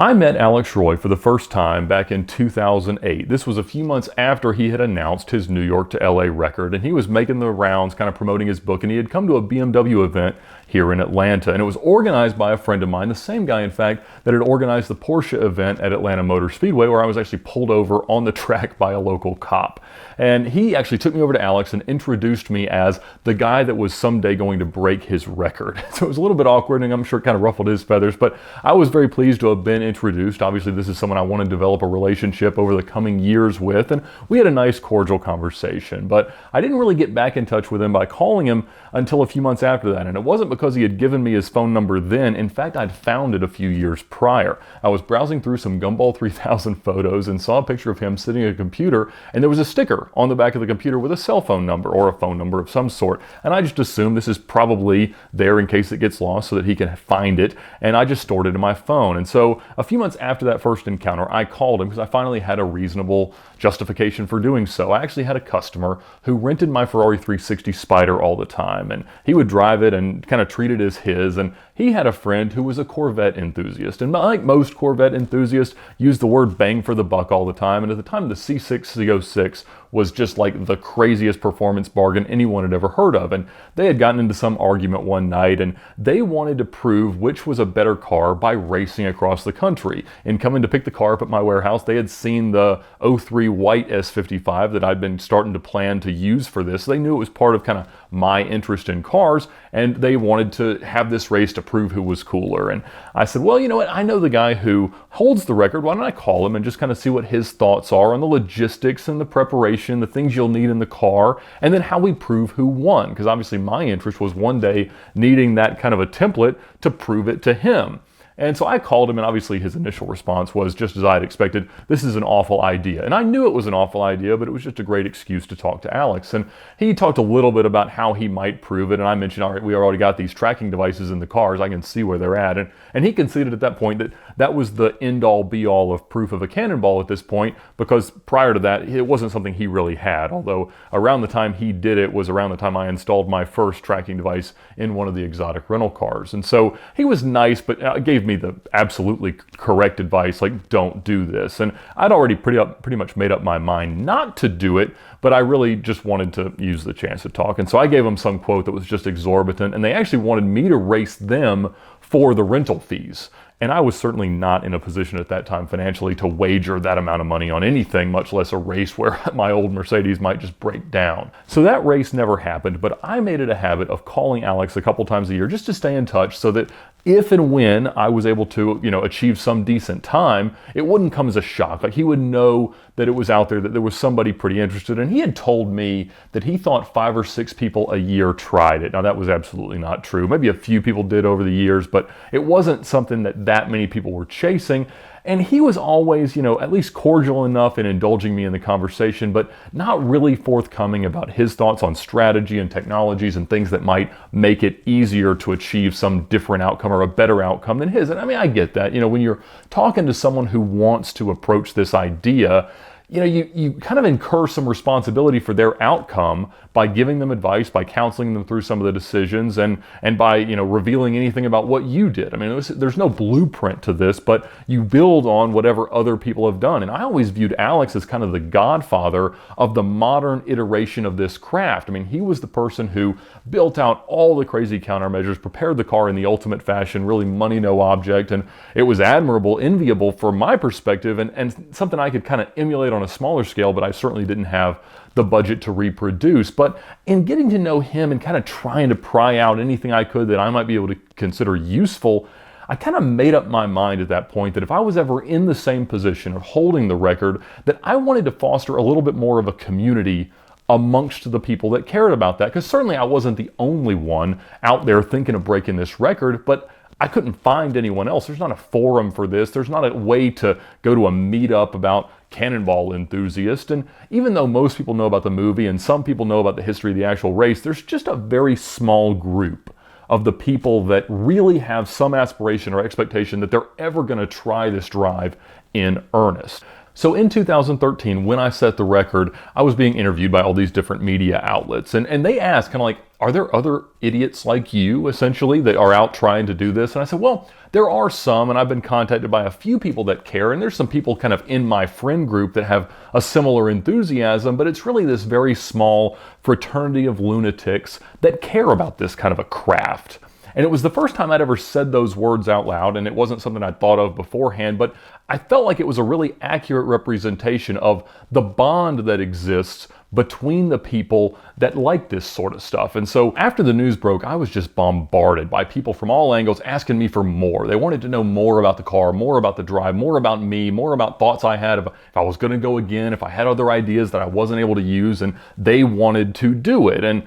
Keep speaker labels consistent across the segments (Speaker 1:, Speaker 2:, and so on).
Speaker 1: I met Alex Roy for the first time back in 2008. This was a few months after he had announced his New York to LA record, and he was making the rounds kind of promoting his book, and he had come to a BMW event here in Atlanta, and it was organized by a friend of mine, the same guy in fact that had organized the Porsche event at Atlanta Motor Speedway, where I was actually pulled over on the track by a local cop. And he actually took me over to Alex and introduced me as the guy that was someday going to break his record. So it was a little bit awkward, and I'm sure it kind of ruffled his feathers, but I was very pleased to have been introduced. Obviously, this is someone I want to develop a relationship over the coming years with, and we had a nice, cordial conversation. But I didn't really get back in touch with him by calling him until a few months after that, and it wasn't because he had given me his phone number then. In fact, I'd found it a few years prior. I was browsing through some Gumball 3000 photos and saw a picture of him sitting at a computer, and there was a sticker on the back of the computer with a cell phone number or a phone number of some sort. And I just assumed this is probably there in case it gets lost so that he can find it, and I just stored it in my phone. And so a few months after that first encounter, I called him because I finally had a reasonable justification for doing so. I actually had a customer who rented my Ferrari 360 Spider all the time, and he would drive it and kind of treat it as his, and he had a friend who was a Corvette enthusiast, and like most Corvette enthusiasts, used the word bang for the buck all the time. And at the time, the C6 C06 was just like the craziest performance bargain anyone had ever heard of. And they had gotten into some argument one night, and they wanted to prove which was a better car by racing across the country. In coming to pick the car up at my warehouse, they had seen the '03 white S55 that I'd been starting to plan to use for this. They knew it was part of kind of my interest in cars, and they wanted to have this race to prove who was cooler. And I said, well, you know what? I know the guy who holds the record. Why don't I call him and just kind of see what his thoughts are on the logistics and the preparation, the things you'll need in the car, and then how we prove who won. Because obviously my interest was one day needing that kind of a template to prove it to him. And so I called him, and obviously his initial response was just as I had expected: this is an awful idea. And I knew it was an awful idea, but it was just a great excuse to talk to Alex. And he talked a little bit about how he might prove it, and I mentioned, all right, we already got these tracking devices in the cars, I can see where they're at. And he conceded at that point that that was the end-all be-all of proof of a Cannonball at this point, because prior to that, it wasn't something he really had, although around the time he did it was around the time I installed my first tracking device in one of the exotic rental cars. And so he was nice, but gave me the absolutely correct advice, like, don't do this. And I'd already pretty much made up my mind not to do it, but I really just wanted to use the chance to talk. And so I gave them some quote that was just exorbitant, and they actually wanted me to race them for the rental fees. And I was certainly not in a position at that time financially to wager that amount of money on anything, much less a race where my old Mercedes might just break down. So that race never happened, but I made it a habit of calling Alex a couple times a year just to stay in touch, so that if and when I was able to, achieve some decent time, it wouldn't come as a shock. Like, he would know that it was out there, that there was somebody pretty interested. And he had told me that he thought 5 or 6 people a year tried it. Now, that was absolutely not true. Maybe a few people did over the years, but it wasn't something that many people were chasing. And he was always, at least cordial enough in indulging me in the conversation, but not really forthcoming about his thoughts on strategy and technologies and things that might make it easier to achieve some different outcome or a better outcome than his. And I mean, I get that. When you're talking to someone who wants to approach this idea, you kind of incur some responsibility for their outcome by giving them advice, by counseling them through some of the decisions, and by revealing anything about what you did. I mean, there's no blueprint to this, but you build on whatever other people have done. And I always viewed Alex as kind of the godfather of the modern iteration of this craft. I mean, he was the person who built out all the crazy countermeasures, prepared the car in the ultimate fashion, really money no object, and it was admirable, enviable from my perspective, and something I could kind of emulate on a smaller scale, but I certainly didn't have the budget to reproduce. But in getting to know him and kind of trying to pry out anything I could that I might be able to consider useful, I kind of made up my mind at that point that if I was ever in the same position of holding the record, that I wanted to foster a little bit more of a community amongst the people that cared about that. Because certainly I wasn't the only one out there thinking of breaking this record, but I couldn't find anyone else. There's not a forum for this. There's not a way to go to a meetup about Cannonball enthusiast. And even though most people know about the movie and some people know about the history of the actual race, there's just a very small group of the people that really have some aspiration or expectation that they're ever going to try this drive in earnest. So in 2013, when I set the record, I was being interviewed by all these different media outlets, and they asked kind of like, are there other idiots like you, essentially, that are out trying to do this? And I said, well, there are some, and I've been contacted by a few people that care, and there's some people kind of in my friend group that have a similar enthusiasm, but it's really this very small fraternity of lunatics that care about this kind of a craft. And it was the first time I'd ever said those words out loud, and it wasn't something I'd thought of beforehand, but I felt like it was a really accurate representation of the bond that exists between the people that like this sort of stuff. And so after the news broke, I was just bombarded by people from all angles asking me for more. They wanted to know more about the car, more about the drive, more about me, more about thoughts I had if I was going to go again, if I had other ideas that I wasn't able to use, and they wanted to do it. And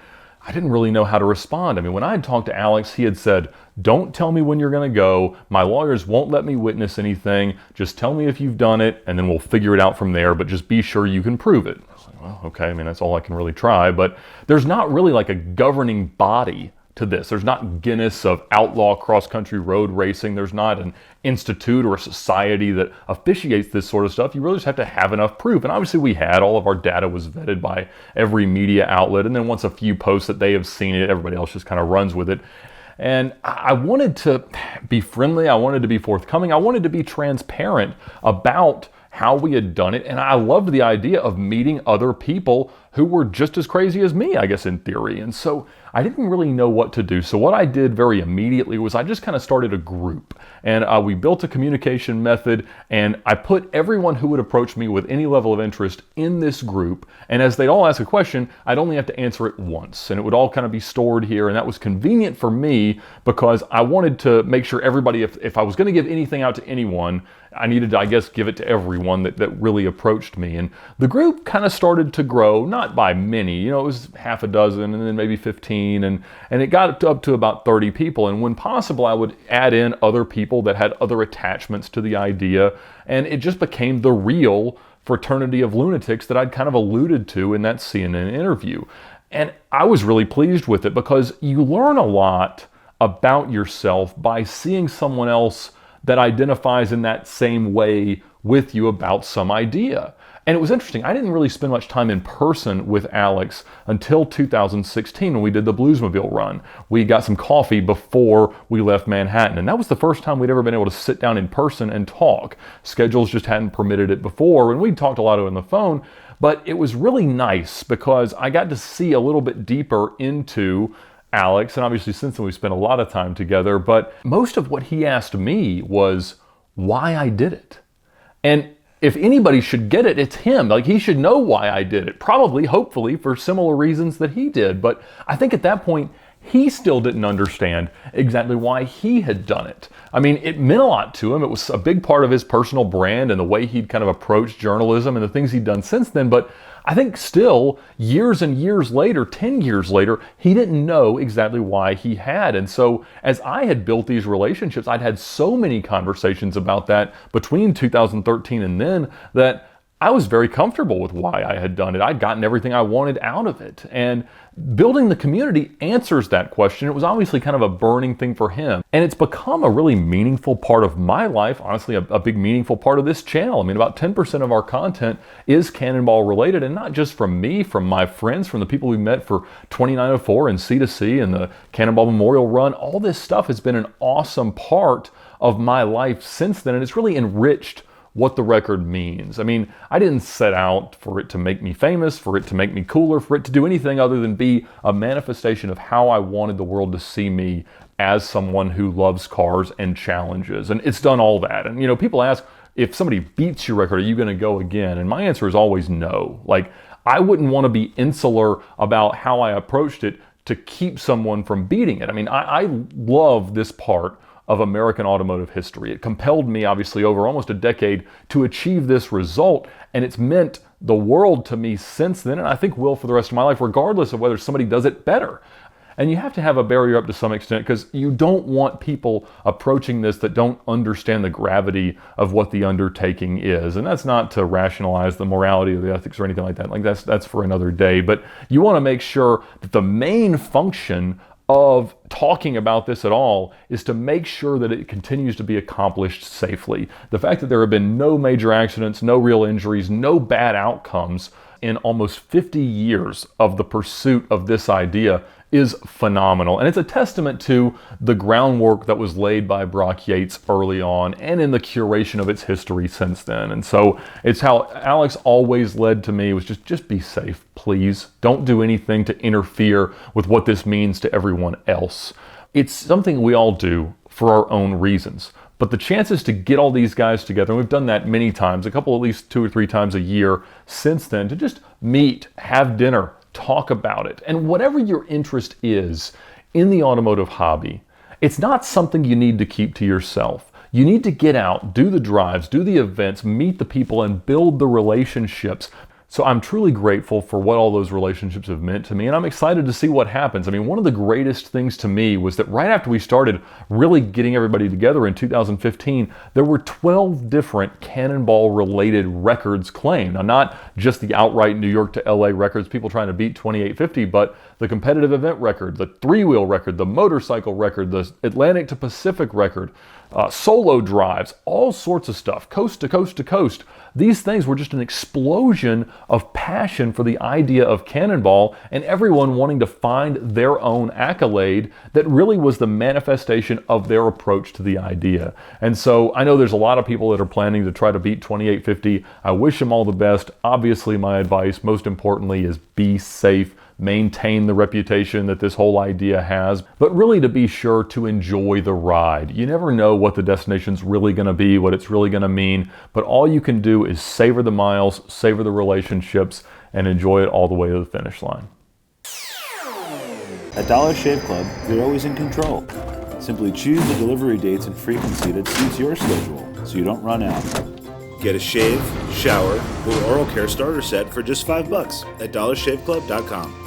Speaker 1: I didn't really know how to respond. I mean, when I had talked to Alex, he had said, don't tell me when you're going to go. My lawyers won't let me witness anything. Just tell me if you've done it, and then we'll figure it out from there, but just be sure you can prove it. I was like, well, okay, I mean, that's all I can really try, but there's not really like a governing body to this. There's not Guinness of outlaw cross-country road racing. There's not an institute or a society that officiates this sort of stuff. You really just have to have enough proof. And obviously we had, all of our data was vetted by every media outlet. And then once a few posts that they have seen it, everybody else just kind of runs with it. And I wanted to be friendly. I wanted to be forthcoming. I wanted to be transparent about how we had done it. And I loved the idea of meeting other people who were just as crazy as me, I guess, in theory. And so I didn't really know what to do. So what I did very immediately was I just kind of started a group, and we built a communication method, and I put everyone who would approach me with any level of interest in this group. And as they'd all ask a question, I'd only have to answer it once, and it would all kind of be stored here. And that was convenient for me because I wanted to make sure everybody, if I was going to give anything out to anyone, I needed to, I guess, give it to everyone that really approached me. And the group kind of started to grow, not by many, you know, it was half a dozen and then maybe 15, and it got up to about 30 people. And when possible, I would add in other people that had other attachments to the idea, and it just became the real Fraternity of Lunatics that I'd kind of alluded to in that CNN interview. And I was really pleased with it because you learn a lot about yourself by seeing someone else that identifies in that same way with you about some idea. And it was interesting. I didn't really spend much time in person with Alex until 2016 when we did the Bluesmobile run. We got some coffee before we left Manhattan, and that was the first time we'd ever been able to sit down in person and talk. Schedules just hadn't permitted it before, and we'd talked a lot on the phone, but it was really nice because I got to see a little bit deeper into Alex, and obviously since then we spent a lot of time together, but most of what he asked me was why I did it. And if anybody should get it, it's him. Like, he should know why I did it. Probably, hopefully, for similar reasons that he did. But I think at that point, he still didn't understand exactly why he had done it. I mean, it meant a lot to him. It was a big part of his personal brand and the way he'd kind of approached journalism and the things he'd done since then. But I think still, years and years later, 10 years later, he didn't know exactly why he had. And so as I had built these relationships, I'd had so many conversations about that between 2013 and then that I was very comfortable with why I had done it. I'd gotten everything I wanted out of it. And building the community answers that question. It was obviously kind of a burning thing for him. And it's become a really meaningful part of my life, honestly, a big meaningful part of this channel. I mean, about 10% of our content is Cannonball related, and not just from me, from my friends, from the people we met for 2904 and C2C and the Cannonball Memorial Run. All this stuff has been an awesome part of my life since then, and it's really enriched what the record means. I mean, I didn't set out for it to make me famous, for it to make me cooler, for it to do anything other than be a manifestation of how I wanted the world to see me as someone who loves cars and challenges. And it's done all that. And, you know, people ask, if somebody beats your record, are you going to go again? And my answer is always no. Like, I wouldn't want to be insular about how I approached it to keep someone from beating it. I mean, I love this part of American automotive history. It compelled me, obviously, over almost a decade to achieve this result, and it's meant the world to me since then, and I think will for the rest of my life, regardless of whether somebody does it better. And you have to have a barrier up to some extent because you don't want people approaching this that don't understand the gravity of what the undertaking is. And that's not to rationalize the morality of the ethics or anything like that. Like, that's for another day. But you want to make sure that the main function of talking about this at all is to make sure that it continues to be accomplished safely. The fact that there have been no major accidents, no real injuries, no bad outcomes in almost 50 years of the pursuit of this idea is phenomenal. And it's a testament to the groundwork that was laid by Brock Yates early on and in the curation of its history since then. And so it's how Alex always led to me, was just be safe, please. Don't do anything to interfere with what this means to everyone else. It's something we all do for our own reasons. But the chances to get all these guys together, and we've done that many times, a couple, at least 2 or 3 times a year since then, to just meet, have dinner, talk about it. And whatever your interest is in the automotive hobby, it's not something you need to keep to yourself. You need to get out, do the drives, do the events, meet the people, and build the relationships. So I'm truly grateful for what all those relationships have meant to me, and I'm excited to see what happens. I mean, one of the greatest things to me was that right after we started really getting everybody together in 2015, there were 12 different Cannonball-related records claimed. Now, not just the outright New York to LA records, people trying to beat 2850, but the competitive event record, the 3-wheel record, the motorcycle record, the Atlantic to Pacific record, solo drives, all sorts of stuff, coast to coast to coast. These things were just an explosion of passion for the idea of Cannonball and everyone wanting to find their own accolade that really was the manifestation of their approach to the idea. And so I know there's a lot of people that are planning to try to beat 2850. I wish them all the best. Obviously, my advice, most importantly, is be safe. Maintain the reputation that this whole idea has, but really to be sure to enjoy the ride. You never know what the destination's really going to be, what it's really going to mean, but all you can do is savor the miles, savor the relationships, and enjoy it all the way to the finish line.
Speaker 2: At Dollar Shave Club, you're always in control. Simply choose the delivery dates and frequency that suits your schedule so you don't run out. Get a shave, shower, or oral care starter set for just $5 at dollarshaveclub.com.